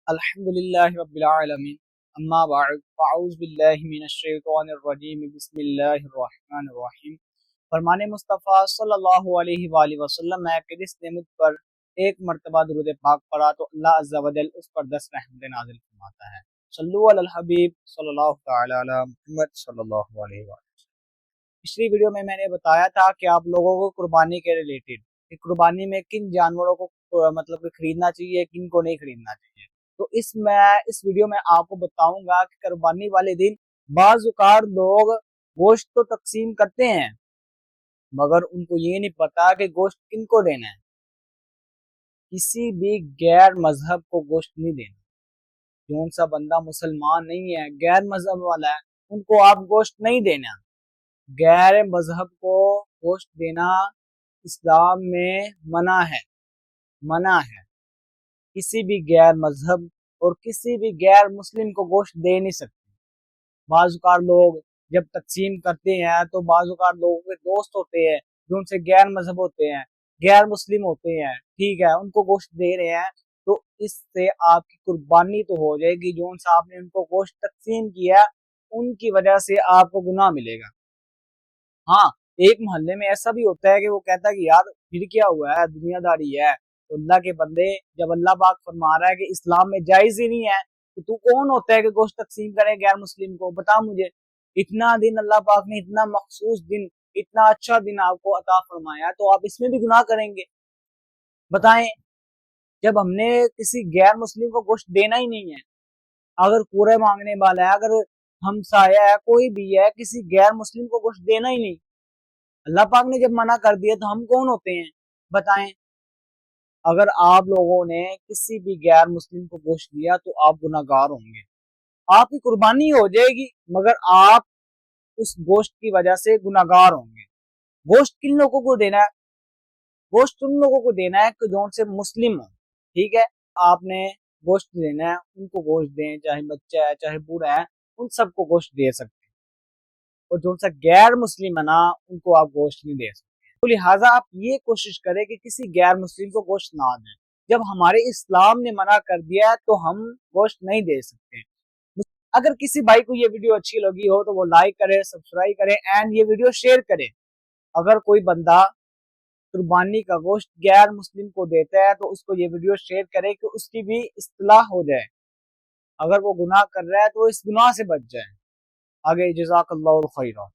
الحمدللہ رب العالمین اما بعد فاعوذ باللہ من الشیطان الرجیم بسم اللہ الرحمن الرحیم۔ فرمان مصطفیٰ صلی اللہ علیہ وآلہ وسلم ہے کہ جس نے مجھ پر ایک مرتبہ درود پاک پڑھا تو اللہ عز و جل اس پر 10 رحمتیں نازل فرماتا ہے۔ صلو علی الحبیب صلی اللہ تعالی علی محمد صلی اللہ علیہ وآلہ وسلم۔ پچھلی ویڈیو میں نے بتایا تھا کہ آپ لوگوں کو قربانی کے ریلیٹڈ کہ قربانی میں کن جانوروں کو مطلب کہ خریدنا چاہیے، کن کو نہیں خریدنا چاہیے۔ تو اس ویڈیو میں آپ کو بتاؤں گا کہ قربانی والے دن بعض اوقات لوگ گوشت تو تقسیم کرتے ہیں مگر ان کو یہ نہیں پتا کہ گوشت کن کو دینا ہے۔ کسی بھی غیر مذہب کو گوشت نہیں دینا۔ جون سا بندہ مسلمان نہیں ہے، غیر مذہب والا ہے، ان کو آپ گوشت نہیں دینا۔ غیر مذہب کو گوشت دینا اسلام میں منع ہے۔ کسی بھی غیر مذہب اور کسی بھی غیر مسلم کو گوشت دے نہیں سکتے۔ بعض اوقات لوگ جب تقسیم کرتے ہیں تو بعض اوقات لوگوں کے دوست ہوتے ہیں جو ان سے غیر مذہب ہوتے ہیں، غیر مسلم ہوتے ہیں، ٹھیک ہے، ان کو گوشت دے رہے ہیں تو اس سے آپ کی قربانی تو ہو جائے گی، جو ان سے آپ نے ان کو گوشت تقسیم کیا ان کی وجہ سے آپ کو گناہ ملے گا۔ ہاں، ایک محلے میں ایسا بھی ہوتا ہے کہ وہ کہتا ہے کہ یار پھر کیا ہوا ہے، دنیا داری ہے۔ تو اللہ کے بندے، جب اللہ پاک فرما رہا ہے کہ اسلام میں جائز ہی نہیں ہے تو کون ہوتا ہے کہ گوشت تقسیم کرے غیر مسلم کو؟ بتا مجھے۔ اتنا دن اللہ پاک نے، اتنا مخصوص دن، اتنا اچھا دن آپ کو عطا فرمایا تو آپ اس میں بھی گناہ کریں گے؟ بتائیں، جب ہم نے کسی غیر مسلم کو گوشت دینا ہی نہیں ہے، اگر پورے مانگنے والا ہے، اگر ہمسایہ ہے، کوئی بھی ہے، کسی غیر مسلم کو گوشت دینا ہی نہیں، اللہ پاک نے جب منع کر دیا تو ہم کون ہوتے ہیں؟ بتائیں۔ اگر آپ لوگوں نے کسی بھی غیر مسلم کو گوشت دیا تو آپ گناہگار ہوں گے۔ آپ کی قربانی ہو جائے گی مگر آپ اس گوشت کی وجہ سے گناہگار ہوں گے۔ گوشت کن لوگوں کو دینا ہے؟ گوشت ان لوگوں کو دینا ہے کہ جو ان سے مسلم ہوں، ٹھیک ہے۔ آپ نے گوشت دینا ہے، ان کو گوشت دیں، چاہے بچہ ہے چاہے بوڑھا ہے، ان سب کو گوشت دے سکتے ہیں۔ اور جو ان سے غیر مسلم ہے نا، ان کو آپ گوشت نہیں دے سکتے۔ تو لہٰذا آپ یہ کوشش کریں کہ کسی غیر مسلم کو گوشت نہ دیں۔ جب ہمارے اسلام نے منع کر دیا ہے تو ہم گوشت نہیں دے سکتے۔ اگر کسی بھائی کو یہ ویڈیو اچھی لگی ہو تو وہ لائک کرے، سبسکرائب کرے اینڈ یہ ویڈیو شیئر کرے۔ اگر کوئی بندہ قربانی کا گوشت غیر مسلم کو دیتا ہے تو اس کو یہ ویڈیو شیئر کرے کہ اس کی بھی اصلاح ہو جائے۔ اگر وہ گناہ کر رہا ہے تو اس گناہ سے بچ جائے۔ آگے جزاک اللہ خیرہ۔